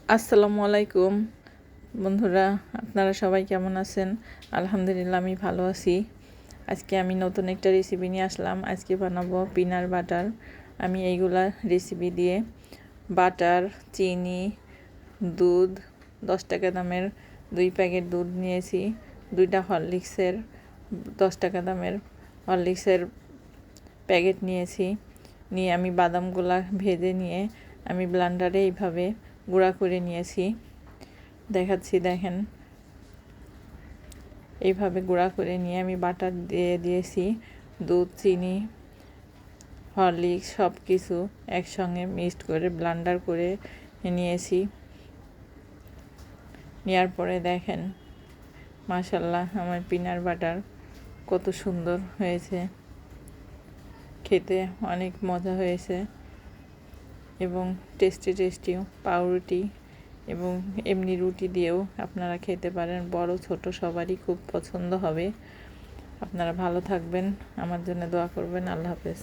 আসসালামু আলাইকুম বন্ধুরা, আপনারা সবাই কেমন আছেন? আলহামদুলিল্লাহ আমি ভালো আছি। আজকে আমি নতুন একটা রেসিপি নিয়ে আসলাম। আজকে বানাবো পিনাট বাটার। আমি এইগুলা রেসিপি দিয়ে বাটার, চিনি, দুধ, 10 টাকা দামের 2 প্যাকেট দুধ নিয়েছি, 2টা হরলিক্সের 10 টাকা দামের হরলিক্সের প্যাকেট নিয়েছি। নিয়ে আমি বাদামগুলা ভেজে নিয়ে আমি ব্লেন্ডারে এইভাবে গুঁড়া করে নিয়েছি। দেখাচ্ছি, দেখেন, এইভাবে গুঁড়া করে নিয়ে আমি বাটার দিয়ে দিয়েছি। দুধ, চিনি, হরলিক্স সব কিছু একসঙ্গে মিক্সড করে ব্লেন্ডার করে নিয়েছি। নেওয়ার পরে দেখেন, মাশাআল্লাহ, আমার পিনাট বাটার কত সুন্দর হয়েছে, খেতে অনেক মজা হয়েছে এবং টেস্টিও। পাউরুটি এবং এমনি রুটি দিয়েও আপনারা খেতে পারেন। বড় ছোট সবারই খুব পছন্দ হবে। আপনারা ভালো থাকবেন, আমার জন্য দোয়া করবেন। আল্লাহ হাফেজ।